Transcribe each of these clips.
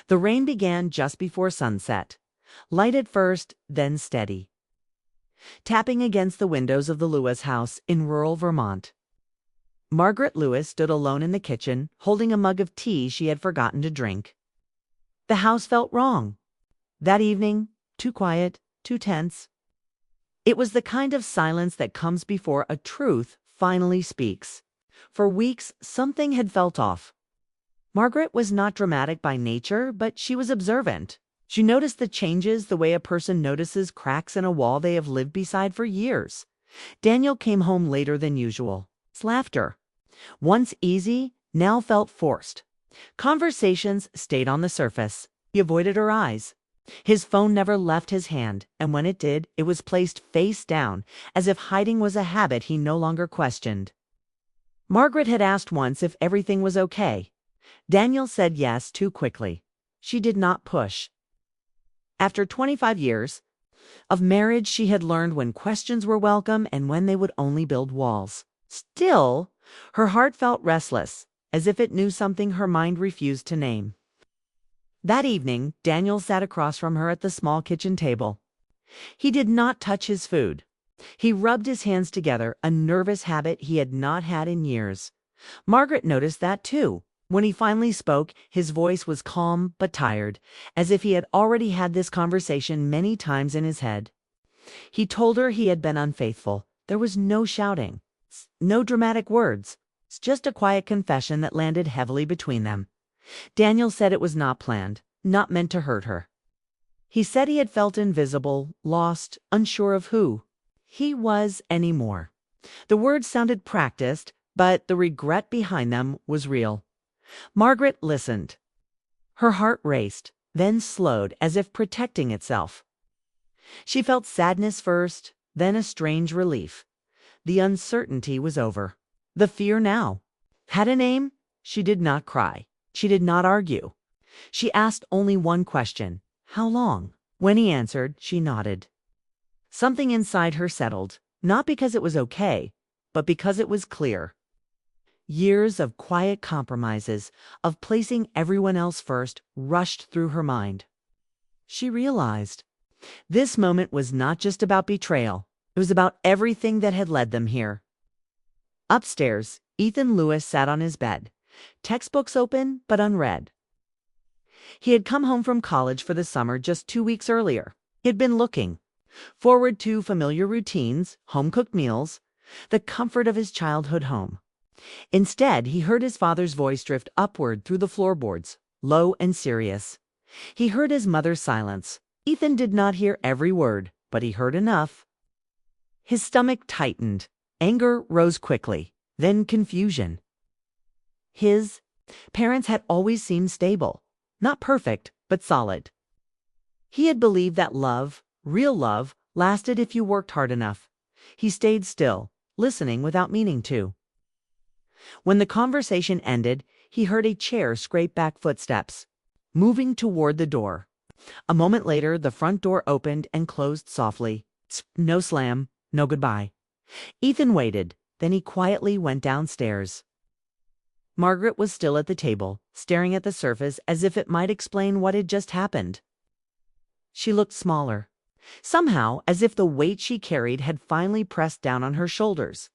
The rain began just before sunset, light at first, then steady, tapping against the windows of the Lewis house in rural Vermont. Margaret Lewis stood alone in the kitchen, holding a mug of tea she had forgotten to drink. The house felt wrong. That evening, too quiet, too tense. It was the kind of silence that comes before a truth finally speaks. For weeks, something had felt off. Margaret was not dramatic by nature, but she was observant. She noticed the changes the way a person notices cracks in a wall they have lived beside for years. Daniel came home later than usual. His laughter, once easy, now felt forced. Conversations stayed on the surface. He avoided her eyes. His phone never left his hand, and when it did, it was placed face down, as if hiding was a habit he no longer questioned. Margaret had asked once if everything was okay. Daniel said yes too quickly. She did not push. After 25 years of marriage, she had learned when questions were welcome and when they would only build walls. Still, her heart felt restless, as if it knew something her mind refused to name. That evening, Daniel sat across from her at the small kitchen table. He did not touch his food. He rubbed his hands together, a nervous habit he had not had in years. Margaret noticed that too. When he finally spoke, his voice was calm but tired, as if he had already had this conversation many times in his head. He told her he had been unfaithful. There was no shouting, no dramatic words, just a quiet confession that landed heavily between them. Daniel said it was not planned, not meant to hurt her. He said he had felt invisible, lost, unsure of who he was anymore. The words sounded practiced, but the regret behind them was real. Margaret listened. Her heart raced, then slowed as if protecting itself. She felt sadness first, then a strange relief. The uncertainty was over. The fear now had a name. She did not cry. She did not argue. She asked only one question: how long? When he answered, she nodded. Something inside her settled, not because it was okay, but because it was clear. Years of quiet compromises, of placing everyone else first, rushed through her mind. She realized this moment was not just about betrayal. It was about everything that had led them here. Upstairs, Ethan Lewis sat on his bed, textbooks open but unread. He had come home from college for the summer just 2 weeks earlier. He had been looking forward to familiar routines, home-cooked meals, the comfort of his childhood home. Instead, he heard his father's voice drift upward through the floorboards, low and serious. He heard his mother's silence. Ethan did not hear every word, but he heard enough. His stomach tightened. Anger rose quickly, then confusion. His parents had always seemed stable, not perfect, but solid. He had believed that love, real love, lasted if you worked hard enough. He stayed still, listening without meaning to. When the conversation ended, he heard a chair scrape back footsteps, moving toward the door. A moment later, the front door opened and closed softly. No slam, no goodbye. Ethan waited, then he quietly went downstairs. Margaret was still at the table, staring at the surface as if it might explain what had just happened. She looked smaller, somehow as if the weight she carried had finally pressed down on her shoulders.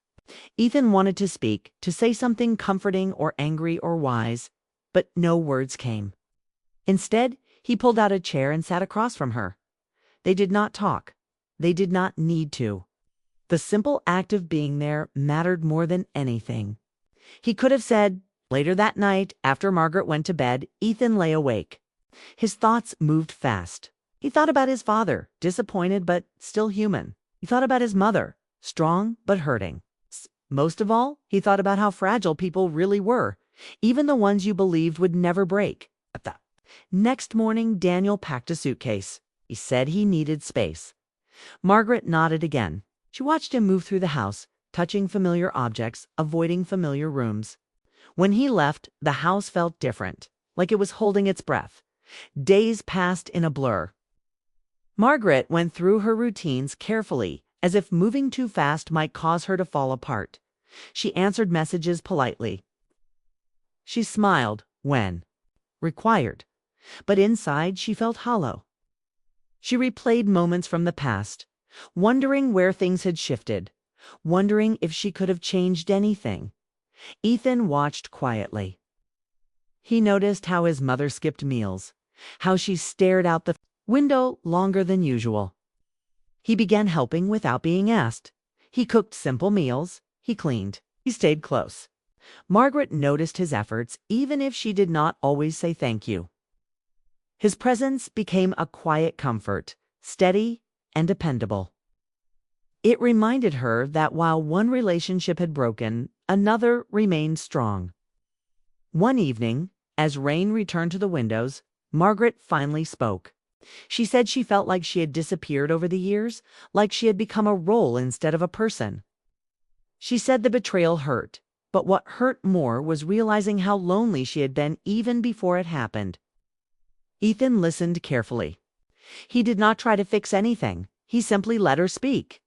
Ethan wanted to speak, to say something comforting or angry or wise, but no words came. Instead, he pulled out a chair and sat across from her. They did not talk. They did not need to. The simple act of being there mattered more than anything. He could have said, later that night, after Margaret went to bed, Ethan lay awake. His thoughts moved fast. He thought about his father, disappointed but still human. He thought about his mother, strong but hurting. Most of all, he thought about how fragile people really were, even the ones you believed would never break. Next morning, Daniel packed a suitcase. He said he needed space. Margaret nodded again. She watched him move through the house, touching familiar objects, avoiding familiar rooms. When he left, the house felt different, like it was holding its breath. Days passed in a blur. Margaret went through her routines carefully, as if moving too fast might cause her to fall apart. She answered messages politely. She smiled when required. but inside she felt hollow. She replayed moments from the past, wondering where things had shifted, wondering if she could have changed anything. Ethan watched quietly. He noticed how his mother skipped meals, how she stared out the window longer than usual. He began helping without being asked. He cooked simple meals, he cleaned, he stayed close. Margaret noticed his efforts even if she did not always say thank you. His presence became a quiet comfort, steady and dependable. It reminded her that while one relationship had broken, another remained strong. One evening, as rain returned to the windows, Margaret finally spoke. She said she felt like she had disappeared over the years, like she had become a role instead of a person. She said the betrayal hurt, but what hurt more was realizing how lonely she had been even before it happened. Ethan listened carefully. He did not try to fix anything. He simply let her speak.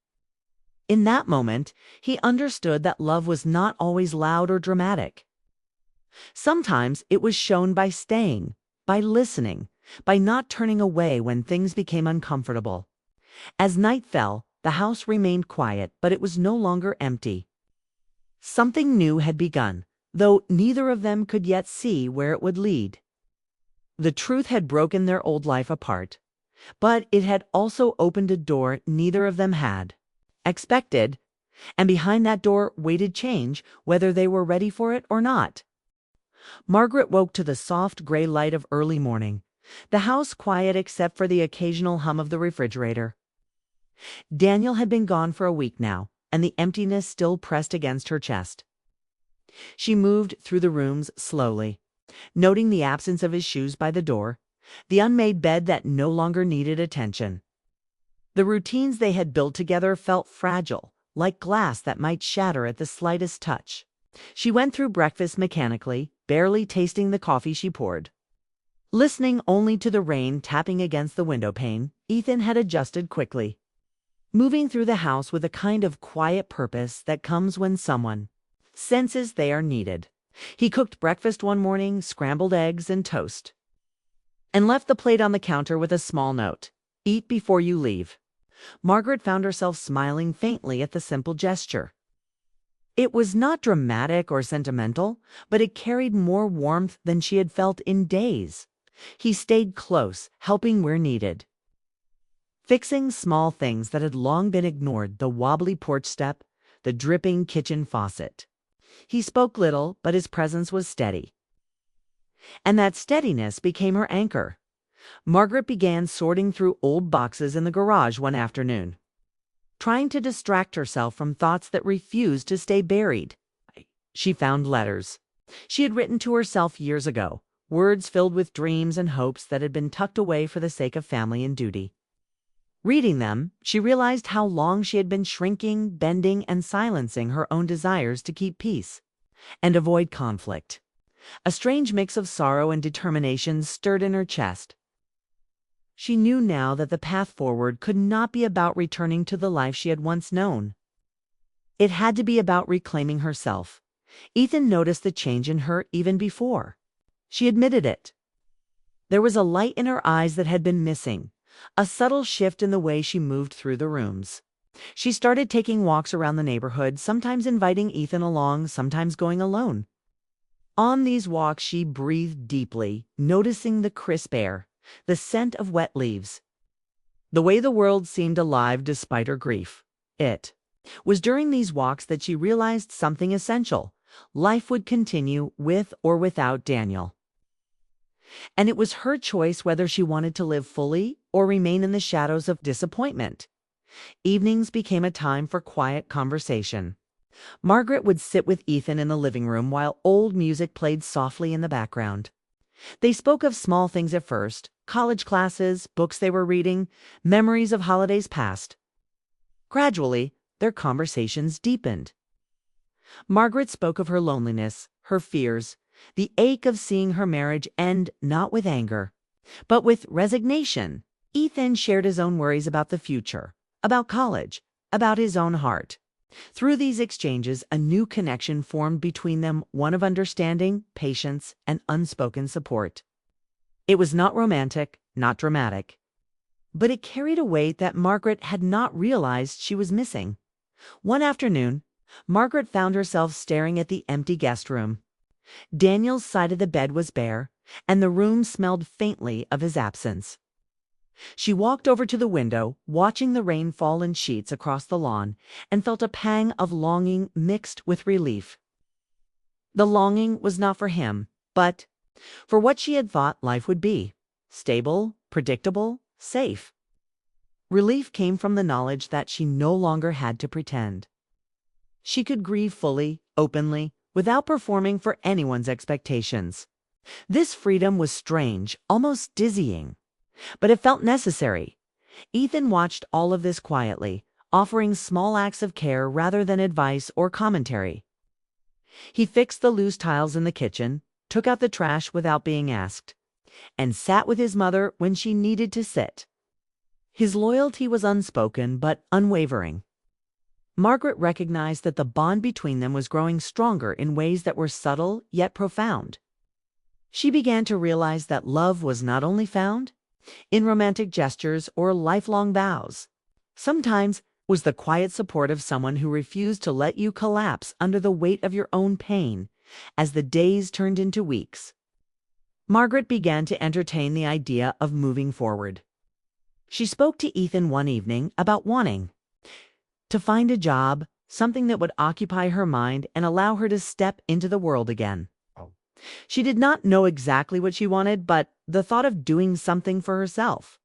In that moment, he understood that love was not always loud or dramatic. Sometimes it was shown by staying, by listening, by not turning away when things became uncomfortable. As night fell, the house remained quiet, but it was no longer empty. Something new had begun, though neither of them could yet see where it would lead. The truth had broken their old life apart, but it had also opened a door neither of them had expected, and behind that door waited change, whether they were ready for it or not. Margaret woke to the soft gray light of early morning, the house quiet except for the occasional hum of the refrigerator. Daniel had been gone for a week now, and the emptiness still pressed against her chest. She moved through the rooms slowly, noting the absence of his shoes by the door, the unmade bed that no longer needed attention. The routines they had built together felt fragile, like glass that might shatter at the slightest touch. She went through breakfast mechanically, barely tasting the coffee she poured. Listening only to the rain tapping against the window pane, Ethan had adjusted quickly, moving through the house with a kind of quiet purpose that comes when someone senses they are needed. He cooked breakfast one morning, scrambled eggs and toast, and left the plate on the counter with a small note: "Eat before you leave." Margaret found herself smiling faintly at the simple gesture. It was not dramatic or sentimental, but it carried more warmth than she had felt in days. He stayed close, helping where needed, fixing small things that had long been ignored: the wobbly porch step, the dripping kitchen faucet. He spoke little, but his presence was steady. And that steadiness became her anchor. Margaret began sorting through old boxes in the garage one afternoon, trying to distract herself from thoughts that refused to stay buried. She found letters she had written to herself years ago, words filled with dreams and hopes that had been tucked away for the sake of family and duty. Reading them, she realized how long she had been shrinking, bending, and silencing her own desires to keep peace and avoid conflict. A strange mix of sorrow and determination stirred in her chest. She knew now that the path forward could not be about returning to the life she had once known. It had to be about reclaiming herself. Ethan noticed the change in her even before she admitted it. There was a light in her eyes that had been missing, a subtle shift in the way she moved through the rooms. She started taking walks around the neighborhood, sometimes inviting Ethan along, sometimes going alone. On these walks she breathed deeply, noticing the crisp air, the scent of wet leaves, the way the world seemed alive despite her grief. It was during these walks that she realized something essential: life would continue with or without Daniel. And it was her choice whether she wanted to live fully or remain in the shadows of disappointment. Evenings became a time for quiet conversation. Margaret would sit with Ethan in the living room while old music played softly in the background. They spoke of small things at first: college classes, books they were reading, memories of holidays past. Gradually, their conversations deepened. Margaret spoke of her loneliness, her fears, the ache of seeing her marriage end not with anger, but with resignation. Ethan shared his own worries about the future, about college, about his own heart. Through these exchanges, a new connection formed between them, one of understanding, patience, and unspoken support. It was not romantic, not dramatic, but it carried a weight that Margaret had not realized she was missing. One afternoon, Margaret found herself staring at the empty guest room. Daniel's side of the bed was bare, and the room smelled faintly of his absence. She walked over to the window, watching the rain fall in sheets across the lawn, and felt a pang of longing mixed with relief. The longing was not for him, but for what she had thought life would be: stable, predictable, safe. Relief came from the knowledge that she no longer had to pretend. She could grieve fully, openly, without performing for anyone's expectations. This freedom was strange, almost dizzying, but it felt necessary. Ethan watched all of this quietly, offering small acts of care rather than advice or commentary. He fixed the loose tiles in the kitchen, took out the trash without being asked, and sat with his mother when she needed to sit. His loyalty was unspoken but unwavering. Margaret recognized that the bond between them was growing stronger in ways that were subtle yet profound. She began to realize that love was not only found in romantic gestures or lifelong vows. Sometimes it was the quiet support of someone who refused to let you collapse under the weight of your own pain as the days turned into weeks. Margaret began to entertain the idea of moving forward. She spoke to Ethan one evening about wanting to find a job, something that would occupy her mind and allow her to step into the world again. She did not know exactly what she wanted, but the thought of doing something for herself,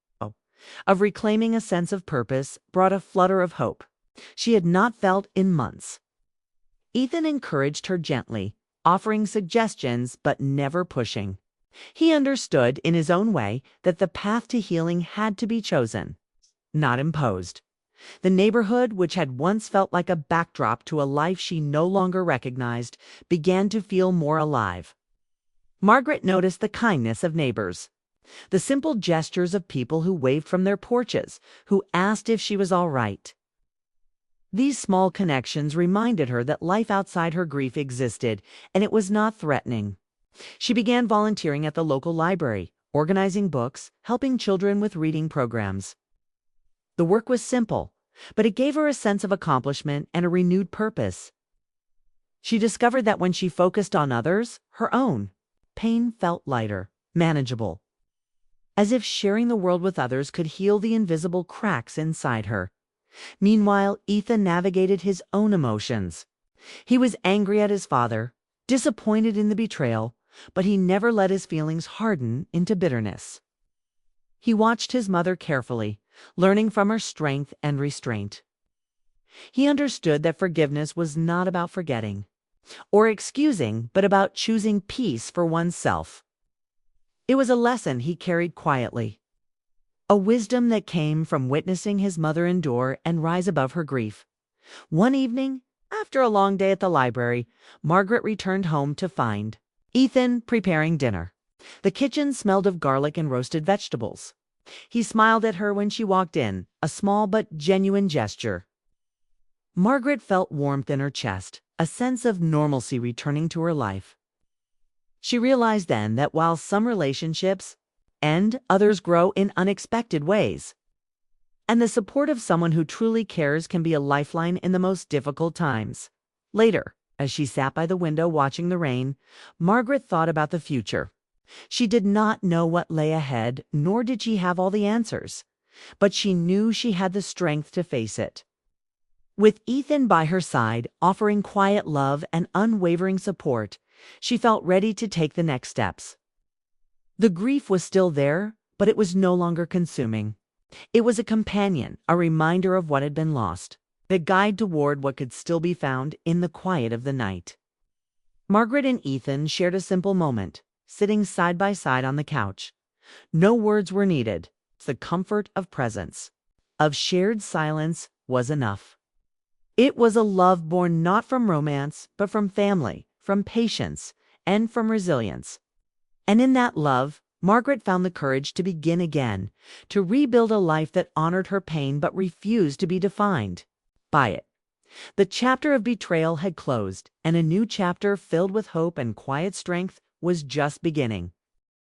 of reclaiming a sense of purpose, brought a flutter of hope she had not felt in months. Ethan encouraged her gently, offering suggestions but never pushing. He understood in his own way that the path to healing had to be chosen, not imposed. The neighborhood, which had once felt like a backdrop to a life she no longer recognized, began to feel more alive. Margaret noticed the kindness of neighbors, the simple gestures of people who waved from their porches, who asked if she was all right. These small connections reminded her that life outside her grief existed, and it was not threatening. She began volunteering at the local library, organizing books, helping children with reading programs. The work was simple, but it gave her a sense of accomplishment and a renewed purpose. She discovered that when she focused on others, her own pain felt lighter, manageable, as if sharing the world with others could heal the invisible cracks inside her. Meanwhile, Ethan navigated his own emotions. He was angry at his father, disappointed in the betrayal, but he never let his feelings harden into bitterness. He watched his mother carefully, learning from her strength and restraint. He understood that forgiveness was not about forgetting or excusing, but about choosing peace for oneself. It was a lesson he carried quietly, a wisdom that came from witnessing his mother endure and rise above her grief. One evening, after a long day at the library, Margaret returned home to find Ethan preparing dinner. The kitchen smelled of garlic and roasted vegetables. He smiled at her when she walked in, a small but genuine gesture. Margaret felt warmth in her chest, a sense of normalcy returning to her life. She realized then that while some relationships end, others grow in unexpected ways. And the support of someone who truly cares can be a lifeline in the most difficult times. Later, as she sat by the window watching the rain, Margaret thought about the future. She did not know what lay ahead, nor did she have all the answers, but she knew she had the strength to face it. With Ethan by her side, offering quiet love and unwavering support, she felt ready to take the next steps. The grief was still there, but it was no longer consuming. It was a companion, a reminder of what had been lost, a guide toward what could still be found in the quiet of the night. Margaret and Ethan shared a simple moment, sitting side by side on the couch. No words were needed. The comfort of presence, of shared silence, was enough. It was a love born not from romance, but from family, from patience, and from resilience. And in that love, Margaret found the courage to begin again, to rebuild a life that honored her pain but refused to be defined by it. The chapter of betrayal had closed, and a new chapter filled with hope and quiet strength was just beginning.